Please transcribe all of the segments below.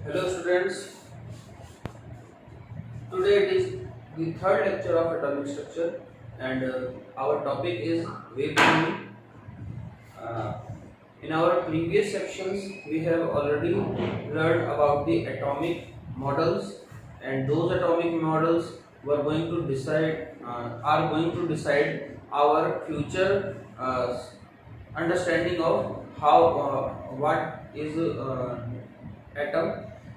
Hello students, today it is the third lecture of atomic structure and our topic is wave theory. Uh, in our previous sections we have already learned about the atomic models, and those atomic models were going to decide are going to decide our future understanding of how what is atom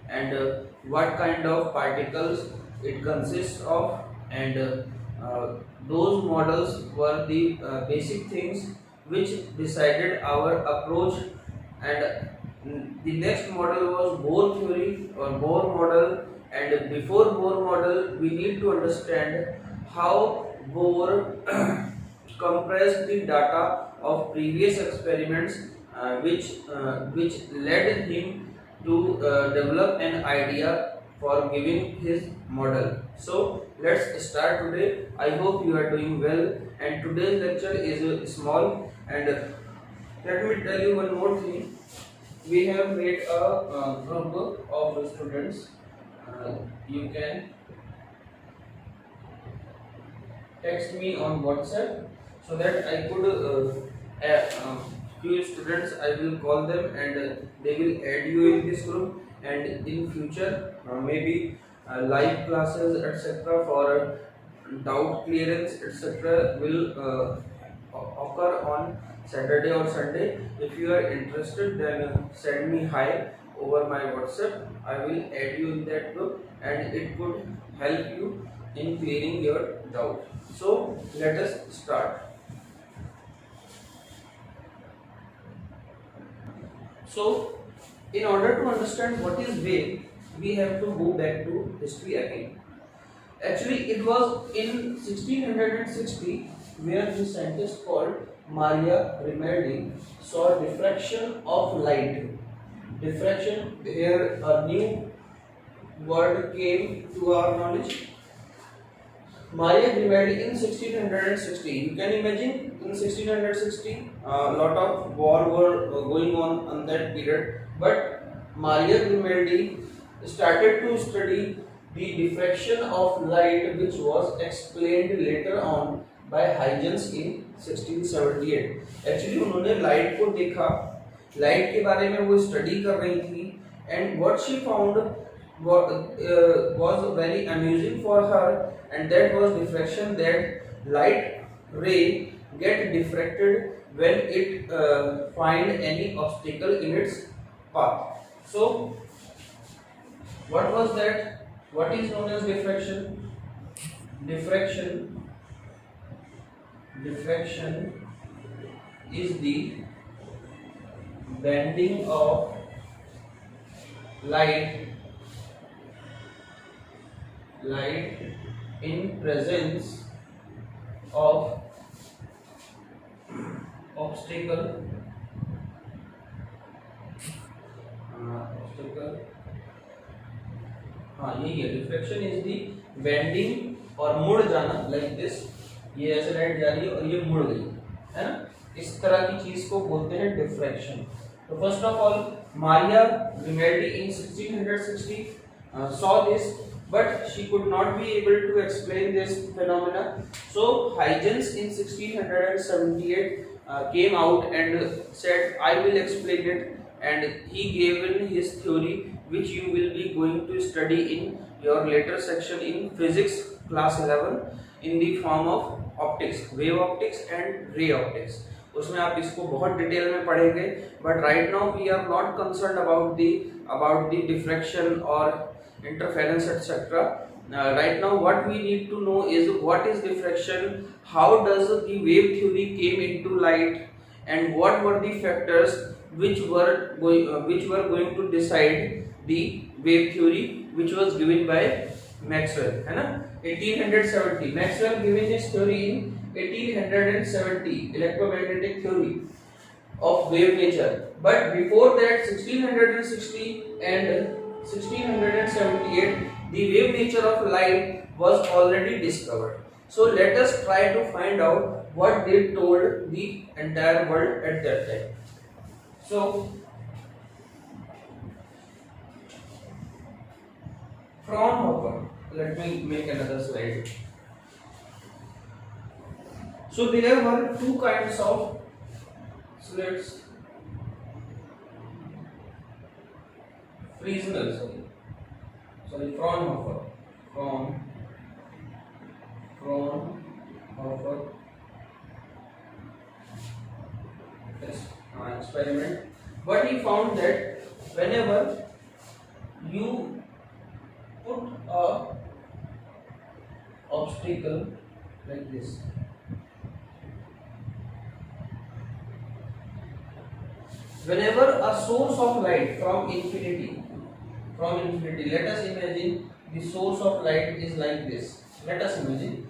and what kind of particles it consists of, and those models were the basic things which decided our approach. And the next model was Bohr theory or Bohr model, and before Bohr model we need to understand how Bohr compressed the data of previous experiments, which led him to develop an idea for giving his model. So let's start today. I hope you are doing well, and today's lecture is small. And let me tell you one more thing. We have made a group of students. You can text me on WhatsApp so that I could few students I will call them, and they will add you in this group, and in future maybe live classes etc. for doubt clearance etc. will occur on Saturday or Sunday. If you are interested, then send me hi over my WhatsApp. I will add you in that group, and it could help you in clearing your doubt. So let us start. So in order to understand what is wave, we have to go back to history again. Actually, it was in 1660 where the scientist called Maria Grimaldi saw diffraction of light. Diffraction, here a new word came to our knowledge. Maria Grimaldi in 1660. You can imagine in 1660 a lot of war were going on that period, but Maria Grimaldi started to study the diffraction of light, which was explained later on by Huygens in 1678. Actually उन्होंने light को देखा, light के बारे में वो study कर रही थी, and what she found was very amusing for her, and that was diffraction, that light ray get diffracted when it find any obstacle in its path. So what was that? What is known as diffraction? Diffraction is the bending of light in presence of obstacle हाँ यही है. Reflection is the bending और मुड़ जाना, like this. ये ऐसे light जा रही है और ये मुड़ गई है ना, इस तरह की चीज को बोलते हैं डिफ्रैक्शन. तो first of all Maria Grimaldi in 1660 saw this, but she could not be able to explain this phenomena. So Huygens in 1678 came out and said, I will explain it, and he gave in his theory, which you will be going to study in your later section in physics class 11 in the form of optics, wave optics and ray optics. उसमें आप इसको बहुत detail में पढ़ेंगे, but right now we are not concern about the diffraction और interference etc. Right now what we need to know is what is diffraction, how does the wave theory came into light, and what were the factors which were going to decide the wave theory, which was given by Maxwell, है ना. 1870 Maxwell given this theory in 1870, electromagnetic theory of wave nature. But before that 1660 and 1678 the wave nature of light was already discovered. So let us try to find out what they told the entire world at that time. So Let me make another slide. So there were two kinds of slits. Fresnel, Fraunhofer. Fraunhofer experiment. But he found that whenever you put a obstacle like this, whenever a source of light from infinity, let us imagine the source of light is like this. Let us imagine.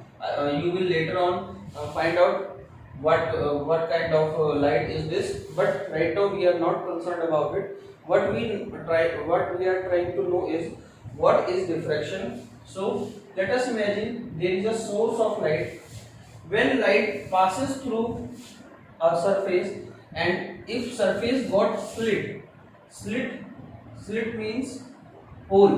You will later on find out what kind of light is this. But right now we are not concerned about it. What we are trying to know is what is diffraction. So let us imagine there is a source of light. When light passes through a surface, and if surface got slit means hole,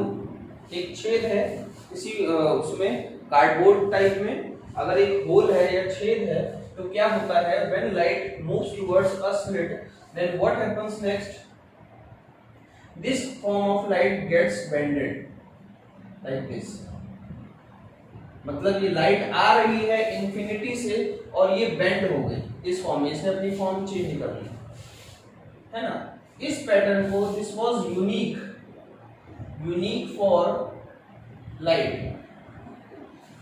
एक छेद है किसी उसमें cardboard type में अगर एक whole है या छेद है तो क्या होता है, when light moves towards a slit, then what happens next? This form of light gets bended like this. मतलब ये लाइट आ रही है इंफिनिटी से और ये बेंड हो गई इस फॉर्म में, इसने अपनी फॉर्म चेंज कर ली है ना. इस पैटर्न को, this was unique for light.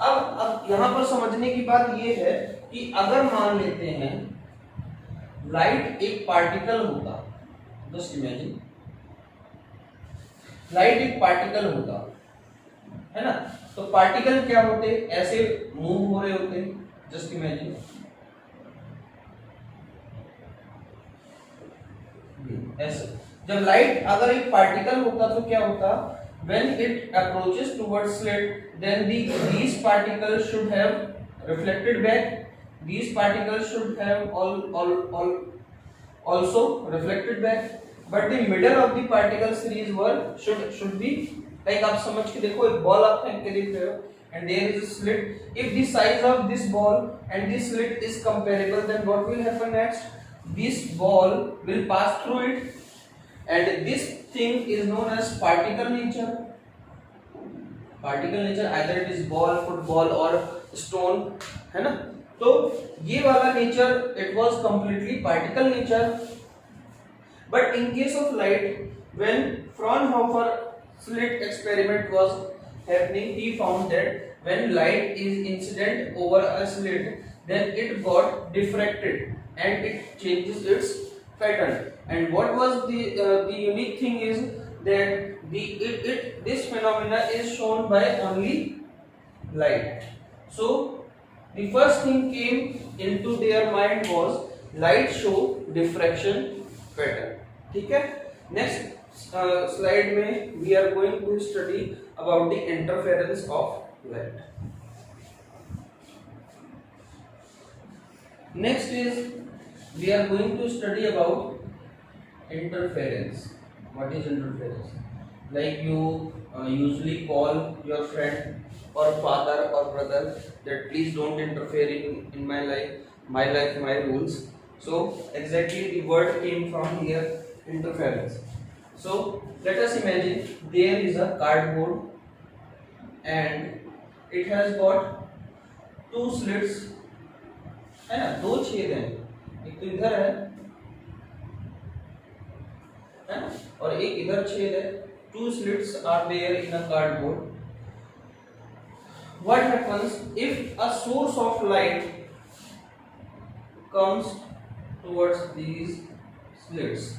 अब यहां पर समझने की बात यह है कि अगर मान लेते हैं लाइट एक पार्टिकल होता, जस्ट इमेजिन लाइट एक पार्टिकल होता है ना, तो पार्टिकल क्या होते, ऐसे मूव हो रहे होते, जस्ट इमेजिन ऐसे. जब लाइट अगर एक पार्टिकल होता तो क्या होता, when it approaches towards slit, then these particles should have reflected back, these particles should have all also reflected back, but the middle of the particle series should be like, आप समझ के देखो, एक ball आप फेंक के देख रहे हो and there is a slit. If the size of this ball and this slit is comparable, then what will happen next? This ball will pass through it, and this thing is known as particle nature. Either it is ball, football or stone, है ना. तो ये वाला nature, it was completely particle nature. But in case of light, when Fraunhofer slit experiment was happening, he found that when light is incident over a slit, then it got diffracted and it changes its pattern. And what was the unique thing is that this phenomena is shown by only light. So the first thing came into their mind was light show diffraction pattern. ठीक है. Next slide में we are going to study about the interference of light. Next is we are going to study about interference. What is interference? Like you usually call your friend or father or brother that please don't interfere in my life, my rules. So exactly the word came from here, interference. So let us imagine there is a cardboard and it has got two slits, है ना, दो छेद हैं, एक तो इधर है ना, और एक इधर छेद है. Two slits are there in a cardboard. What happens if a source of light comes towards these slits?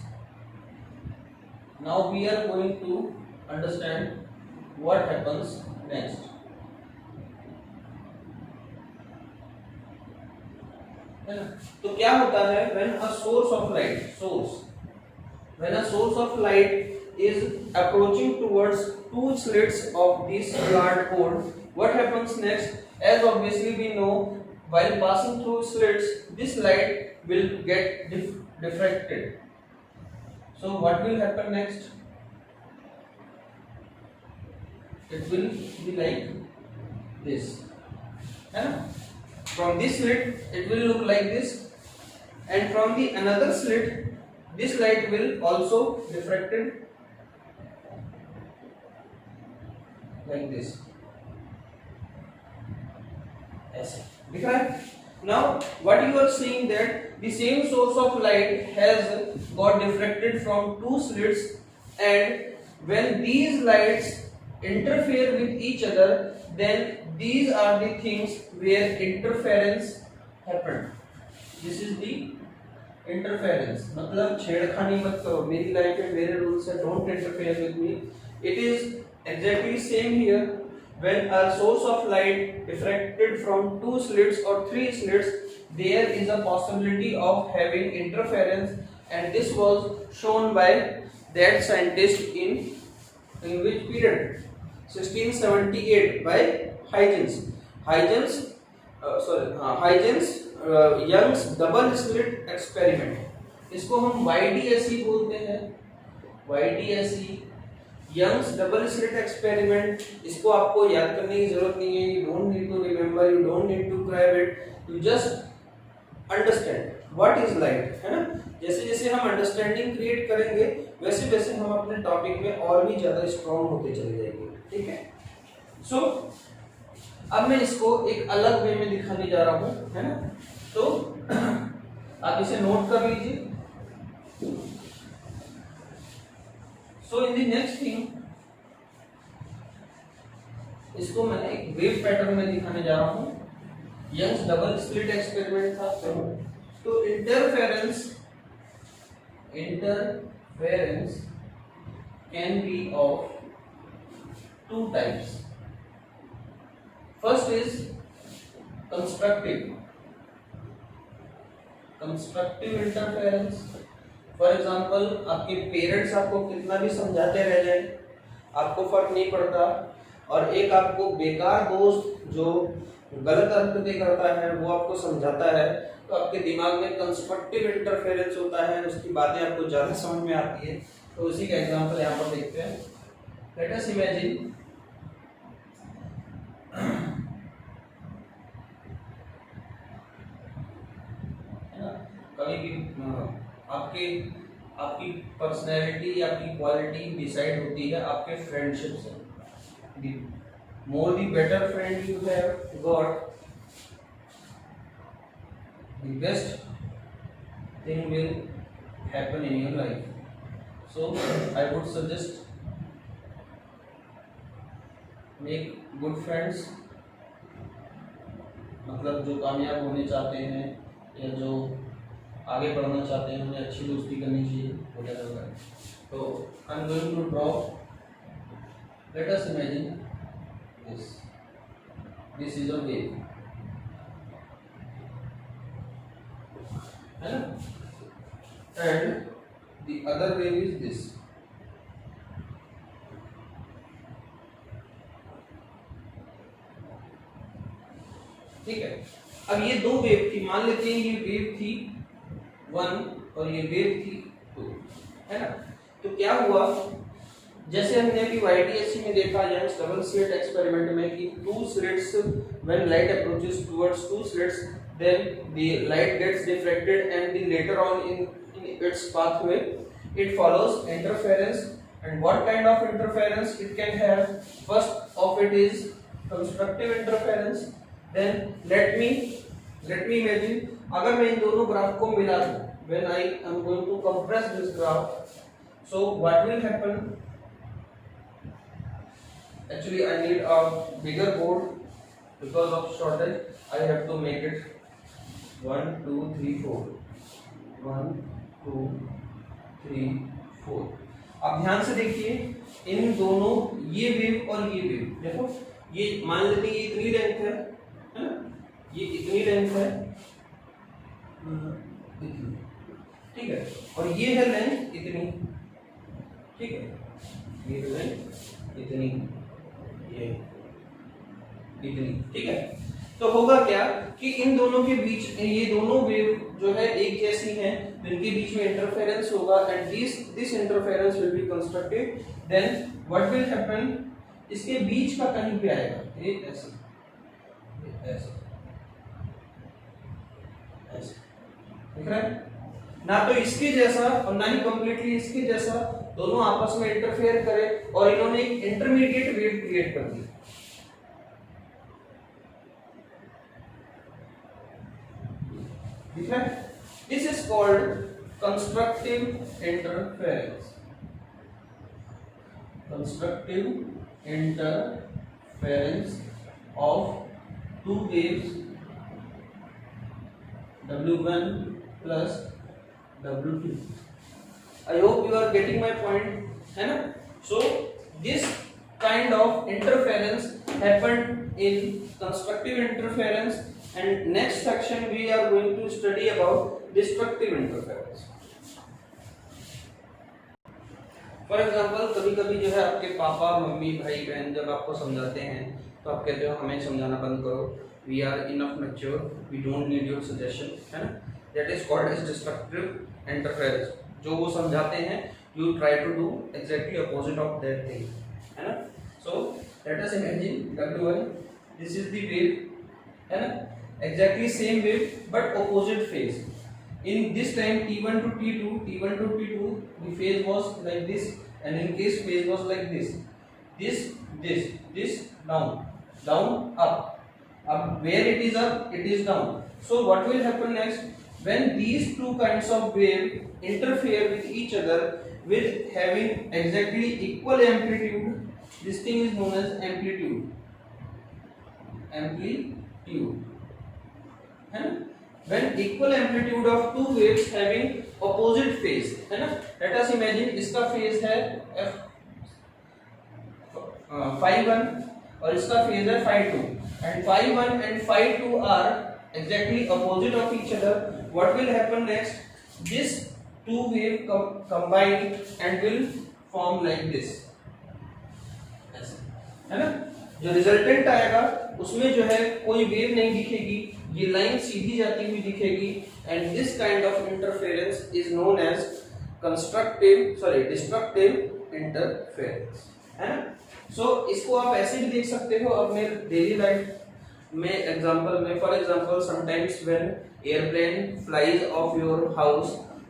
Now we are going to understand what happens next. तो क्या होता है when a source of light is approaching towards two slits of this cardboard, what happens next? As obviously we know, while passing through slits, this light will get diffracted. So what will happen next? It will be like this, है ना. From this slit it will look like this, and from the another slit this light will also refracted like this. ऐसे दिख रहा है. Now what you are seeing that the same source of light has got diffracted from two slits, and when these lights interfere with each other, then these are the things where interference happened. This is the interference. मतलब छेड़खानी मत करो, मेरी life में मेरे rules है, don't interfere with me. It is exactly same here. When a source of light diffracted from two slits or three slits, there is a possibility of having interference, and this was shown by that scientist in which period? 1678 by Huygens. Young's double slit experiment. इसको हम YDSE बोलते हैं. YDSE Young's double slit experiment. इसको आपको याद करने की जरूरत नहीं है. You don't need to remember, you don't need to crave it, you just understand what is light, है ना. जैसे जैसे हम अंडरस्टैंडिंग क्रिएट करेंगे वैसे वैसे हम अपने टॉपिक में और भी ज्यादा स्ट्रांग होते चले जाएंगे. ठीक है. सो अब मैं इसको एक अलग वे में दिखाने जा रहा हूं, है ना. तो आप इसे नोट कर लीजिए. So in the next thing, इसको मैंने एक वेव पैटर्न में दिखाने जा रहा हूँ. यंग्स डबल स्लिट एक्सपेरिमेंट था. तो interference can be of two types. First is constructive interference. For example आपके पेरेंट्स आपको कितना भी समझाते रह जाए, आपको फर्क नहीं पड़ता. और एक आपको बेकार दोस्त जो गलत हरकतें करता है वो आपको समझाता है, तो आपके दिमाग में कंस्ट्रक्टिव इंटरफेरेंस होता है, उसकी बातें आपको ज़्यादा समझ में आती है. तो उसी का एग्जाम्पल यहाँ पर देखते हैं. लेट अस इमेजिन कभी भी आपकी पर्सनैलिटी, आपकी क्वालिटी डिसाइड होती है आपके फ्रेंडशिप से. The more the better friend you have got, the best thing will happen in your life. So I would suggest make good friends. मतलब जो कामयाब होने चाहते हैं या जो आगे बढ़ना चाहते हैं उन्हें अच्छी दोस्ती करनी चाहिए. वगैरह. तो I am going to draw. Let us imagine this is a wave, है ना. And the other wave is this. ठीक है. अब ये दो वेव थी, मान लेते हैं ये वेव थी 1 और ये वेव थी 2, है ना. तो क्या हुआ, जैसे हमने अभी YDSE में देखा यंग्स डबल स्लिट एक्सपेरिमेंट में कि two slits when light approaches towards two slits, then the light gets diffracted and the later on in its pathway it follows interference. And what kind of interference it can have? First of it is constructive interference. Then let me imagine अगर मैं इन दोनों graph को मिला दूं, when I am going to compress this graph, so what will happen? Actually I need a bigger board because of shortage. I have to make it 1 2 3 4 1 2 3 4. अब ध्यान से देखिए इन दोनों, ये वेव और ये वेव, देखो ये मान लेते हैं ये इतनी लेंथ है ना, ये इतनी लेंथ है, ठीक है, और ये है लेंथ इतनी. ठीक है, ये लेंथ इतनी, ये इतनी. ठीक है. तो होगा क्या कि इन दोनों के बीच, ये दोनों वेव जो है एक जैसी हैं, इनके बीच में इंटरफेरेंस होगा and this interference will be constructive. Then what will happen, इसके बीच का कहीं पे आएगा ये ऐसे, ऐसे ऐसे दिख रहा है ना, तो इसके जैसा और ना ही कंप्लीटली इसके जैसा, दोनों आपस में इंटरफेयर करे और इन्होंने एक इंटरमीडिएट वेव क्रिएट कर दी। ठीक है, this is called constructive interference. Constructive interference of two waves W1 plus W2. I hope you are getting my point, है ना? So this kind of interference happened in constructive interference, and next section we are going to study about destructive interference. For example, कभी-कभी जो है आपके पापा, mummy, भाई, बहन जब आपको समझाते हैं तो आप कहते हो हमें समझाना बंद करो, we are enough mature, we don't need your suggestion, है ना? That is called as destructive interference. जो वो समझाते हैं, you try to do exactly opposite of that thing, है ना? So let us imagine W1, this is the wave, है ना? Exactly same wave but opposite phase. In this time T1 to T2, the phase was like this, and in case phase was like this. This down, up. Up where it is up, it is down. So what will happen next? When these two kinds of wave interfere with each other with having exactly equal amplitude, this thing is known as amplitude. है ना? When equal amplitude of two waves having opposite phase, है ना? Let us imagine इसका phase है phi1 और इसका phase है phi2, and phi1 and phi2 are exactly opposite of each other. What will happen next? This two wave combine and will form like this, है ना? जो रिजल्टेंट आएगा उसमें जो है कोई वेव नहीं दिखेगी, ये लाइन सीधी जाती हुई दिखेगी, and this kind of interference is known as destructive interference, है ना? सो इसको आप ऐसे भी देख सकते हो अपने डेली लाइफ में एग्जांपल में. For example, sometimes when airplane flies of your house,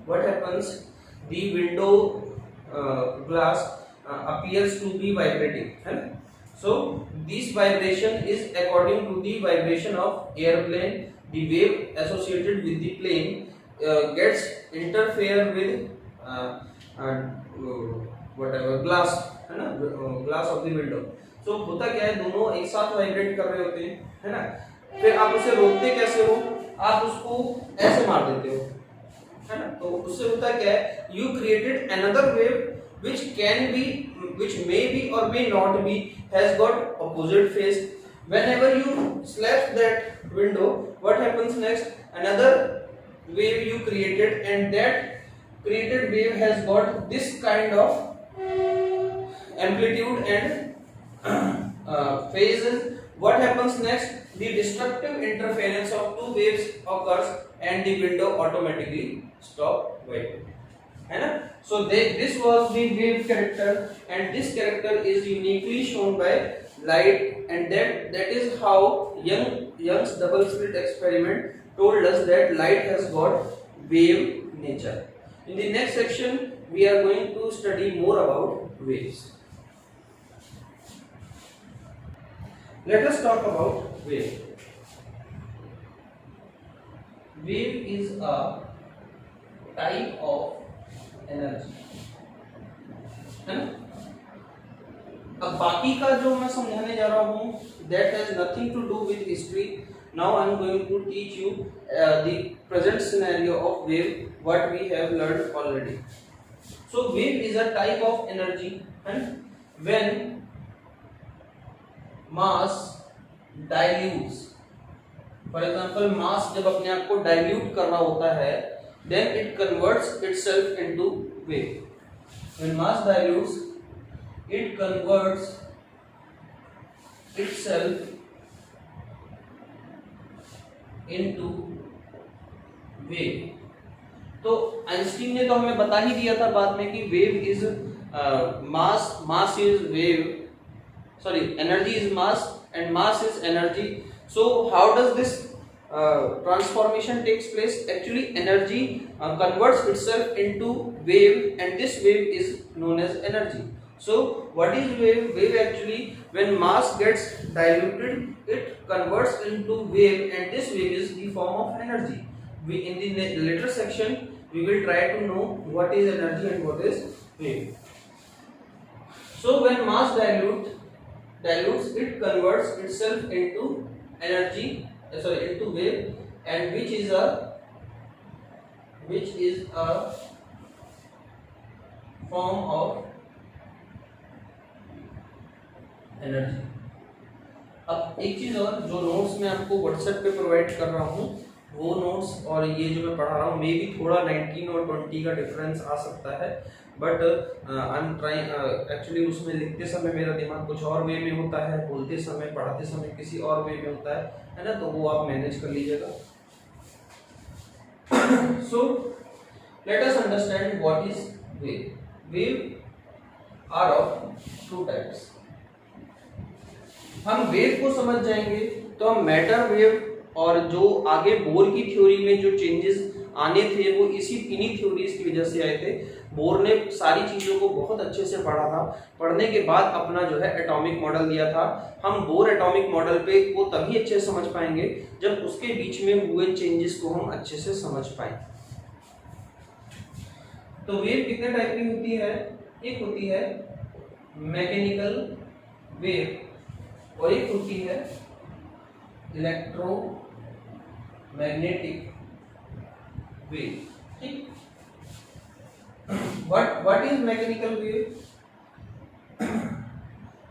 what happens? The window glass appears to be vibrating, है ना? So this vibration is according to the vibration of airplane. The wave associated with the plane gets interfere with whatever glass, है ना? Glass of the window. So होता क्या है, दोनों एक साथ वाइब्रेट कर रहे होते हैं, है ना? फिर आप उसे रोकते कैसे हो? आप उसको ऐसे मार देते हो, है ना? तो उससे होता क्या है, you created another wave which may be or may not be, has got opposite phase. Whenever you slap that window, what happens next? Another wave you created, and that created wave has got this kind of amplitude and phases. What happens next? The destructive interference of two waves occurs and the window automatically stop vibrating, है ना? So this was the wave character, and this character is uniquely shown by light, and that is how Young's double slit experiment told us that light has got wave nature. In the next section we are going to study more about waves. Let us talk about wave. Wave is a type of energy, है ना? अब बाकी का जो मैं समझाने जा रहा हूँ, that has nothing to do with history. Now I am going to teach you the present scenario of wave, what we have learned already. So wave is a type of energy, and when mass dilutes, for example, mass जब अपने आप को dilute कर रहा होता है, then it converts itself into wave. When mass dilutes, it converts itself into wave. तो Einstein ने तो हमें बता ही दिया था बाद में कि wave is mass is wave, sorry, energy is mass and mass is energy. So how does this transformation takes place? Actually energy converts itself into wave, and this wave is known as energy. So what is wave? Wave actually, when mass gets diluted, it converts into wave, and this wave is the form of energy. We in the later section we will try to know what is energy and what is wave. So when mass dilutes, it converts itself into energy, into wave, and which is a form of energy. अब एक चीज और, जो notes मैं आपको WhatsApp पे provide कर रहा हूँ, वो नोट्स और ये जो मैं पढ़ा रहा हूँ, मे भी थोड़ा 19 और 20 का डिफरेंस आ सकता है, but I am trying. Actually उसमें लिखते समय मेरा दिमाग कुछ और वे में होता है, बोलते समय पढ़ाते समय किसी और वे में होता है ना, तो वो आप मैनेज कर लीजिएगा. So let us understand what is wave. Wave are of two types. हम वेव को समझ जाएंगे तो हम मैटर वेव और जो आगे बोर की थ्योरी में जो चेंजेस आने थे वो इन्हीं थ्योरीज की वजह से आए थे. बोर ने सारी चीजों को बहुत अच्छे से पढ़ा था. पढ़ने के बाद अपना जो है एटॉमिक मॉडल दिया था. हम बोर एटॉमिक मॉडल पे को तभी अच्छे से समझ पाएंगे जब उसके बीच में हुए चेंजेस को हम अच्छे से समझ पाए. तो वेव कितने टाइप की होती है? एक होती है मैकेनिकल वेव और एक होती है इलेक्ट्रोमैग्नेटिक वेव. ठीक. what is mechanical wave?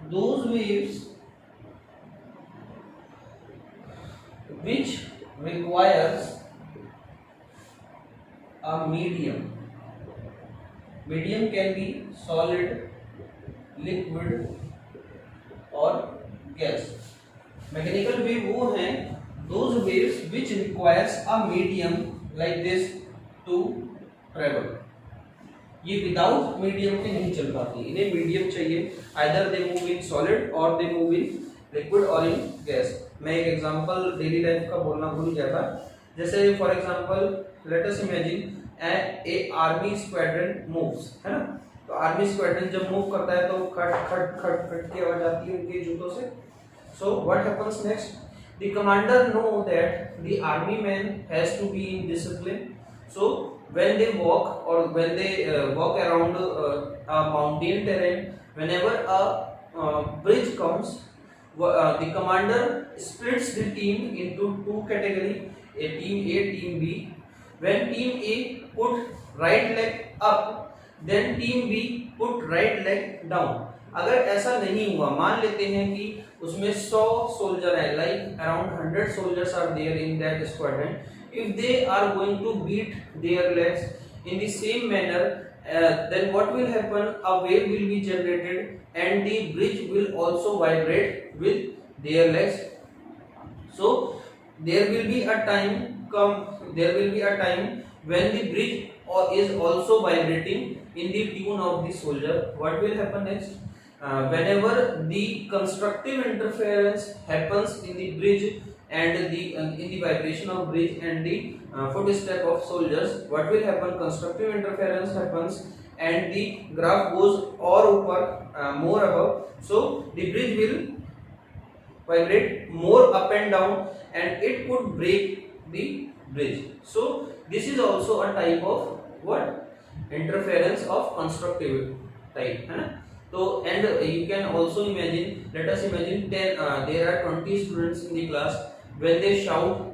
Those waves which requires a medium. Medium can be solid, liquid or gas. Mechanical wave वो हैं those waves which requires a medium like this to travel. ये without medium के नहीं चल पाती, इन्हें medium चाहिए. Either they move in solid और दे मूव इन लिक्विड और इन गैस. मैं एक एग्जांपल डेली लाइफ का बोलना भूल गया था. जैसे for example let us imagine A army squadron moves, है ना. तो आर्मी स्क्वाड्रन जब मूव करता है तो खट खट खट खट की आवाज आती है उनके जूतों से. So what happens next? The commander know that the army man has to be in discipline. So when they walk or when they walk around a mountain terrain, whenever a bridge comes, the commander splits the team into two categories, a team A, team B. When team A put right leg up, then team B put right leg down. अगर ऐसा नहीं हुआ, मान लेते हैं कि उसमें 100 soldier है, like around 100 soldiers are there in that squadron. If they are going to beat their legs in the same manner, then what will happen? A wave will be generated and the bridge will also vibrate with their legs. So there will be a time when the bridge is also vibrating in the tune of the soldier. What will happen next? Whenever the constructive interference happens in the bridge and in the vibration of bridge and the footstep of soldiers, what will happen? Constructive interference happens and the graph goes more above. So the bridge will vibrate more up and down and it could break the bridge. So this is also a type of what? Interference of constructive type, है ना. So and you can also imagine, let us imagine there are 20 students in the class. When they shout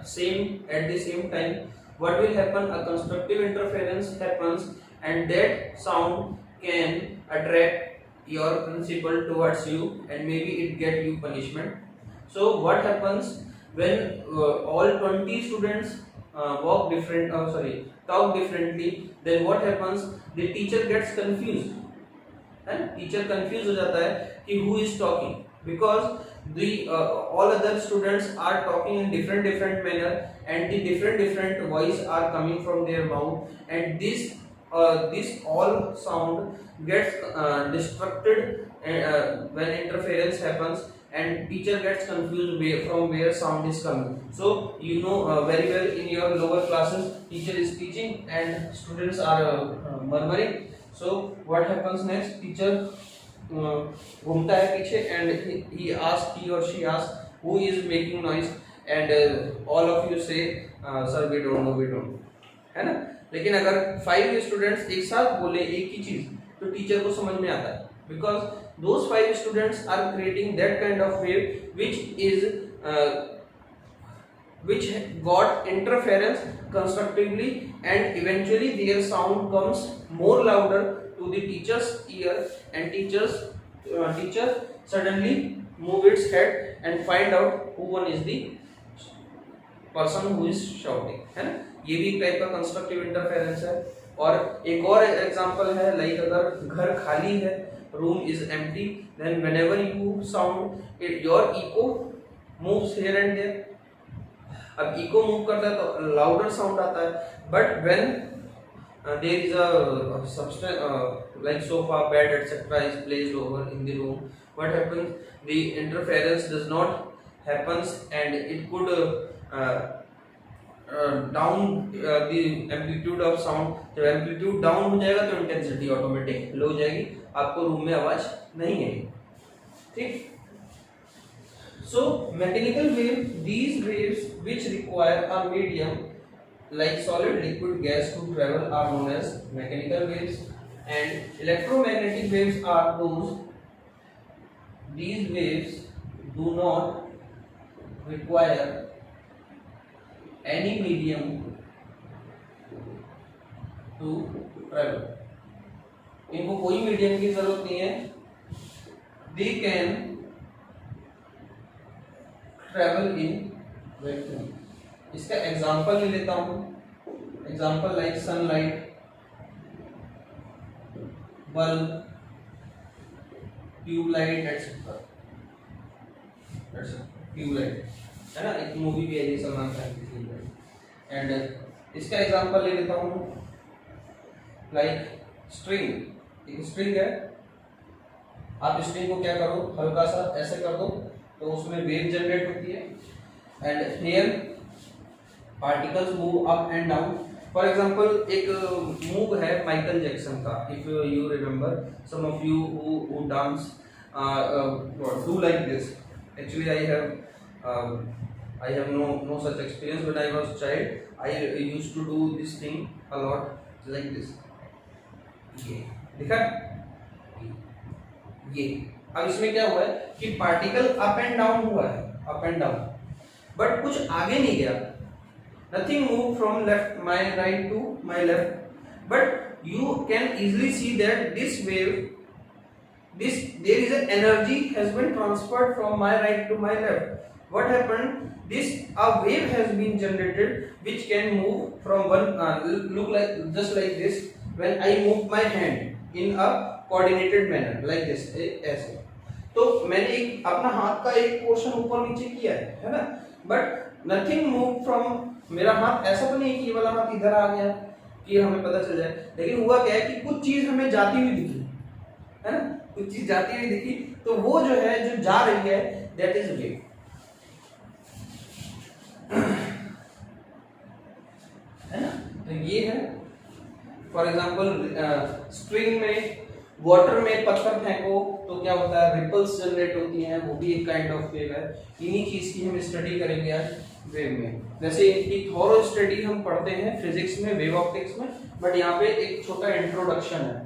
same at the same time, what will happen? A constructive interference happens and that sound can attract your principal towards you and maybe it get you punishment. So what happens when all 20 students talk differently? Then what happens? The teacher gets confused. And teacher confused हो जाता है कि who is talking, because the all other students are talking in different manner and the different voice are coming from their mouth, and this all sound gets destructed when interference happens, and teacher gets confused from where sound is coming. So you know very well in your lower classes teacher is teaching and students are murmuring. So what happens next? Teacher घूमता है पीछे and he or she asks who is making noise and all of you say sir we don't know, है ना. लेकिन अगर 5 students एक साथ बोले एक ही चीज तो टीचर को समझ में आता है, because those 5 students are creating that kind of wave which got interference constructively and eventually their sound comes more louder to the teacher's ear and teacher suddenly move its head and find out who one is the person who is shouting, है ना. ये भी एक type का constructive interference है. और एक और एग्जांपल है, लाइक अगर घर खाली है, room is empty, then whenever you sound your echo moves here and there. अब इको मूव करता है तो लाउडर साउंड आता है, but when there is a substance like sofa, bed etc is placed over in the room, what happens, the interference does not happens and it could down the amplitude of sound. जब amplitude down हो जाएगा तो intensity automatic लो हो जाएगी, आपको room में आवाज नहीं आएगी. ठीक. So mechanical wave, these waves which require a medium like solid, liquid, gas to travel are known as mechanical waves, and electromagnetic waves are these waves do not require any medium to travel. इनको कोई medium की जरूरत नहीं है, they can travel in vacuum. इसका example ले लेता हूं, example like sunlight, bulb, tubelight etcetera. Tubelight है ना, एक मूवी भी है सलमान खान की ट्यूबलाइट. एंड इसका एग्जाम्पल ले लेता हूं लाइक स्ट्रिंग. एक स्ट्रिंग है, आप स्ट्रिंग को क्या करो, हल्का सा ऐसे कर दो तो उसमें वेव जनरेट होती है, and here particles move up and down. For example एक मूव है माइकल जैक्सन का, if you remember, some of you who dance do like this. Actually I have no such experience. When I was child, I used to do this thing a lot like this. ये देखा, ये अब इसमें क्या हुआ है कि particle up and down हुआ है, अप एंड डाउन, बट कुछ आगे नहीं गया. Nothing moved from my right to my left, but you can easily see that this wave, there is an energy has been transferred from my right to my left. What happened? A wave has been generated which can move from one look like just like this when I move my hand in a coordinated manner like this, ऐसे. तो मैंने एक अपना हाथ का एक portion ऊपर नीचे किया है ना, बट नथिंग मूव फ्रॉम, मेरा हाथ ऐसा तो नहीं कि ये वाला हाथ इधर आ गया कि हमें पता चल जाए, लेकिन हुआ क्या है कि कुछ चीज हमें जाती हुई दिखी, है ना, कुछ चीज जाती हुई दिखी, तो वो जो है जो जा रही है दैट इज वेव, है ना. तो ये है फॉर एग्जांपल स्ट्रिंग में, वाटर में पत्थर फेंको तो क्या होता है, रिपल्स जनरेट होती हैं, वो भी एक काइंड ऑफ वेव है. इन्हीं चीज की हम स्टडी करेंगे आज वेव में. वैसे इनकी थोरो स्टडी हम पढ़ते हैं फिजिक्स में, वेव ऑप्टिक्स में, बट यहाँ पे एक छोटा इंट्रोडक्शन है.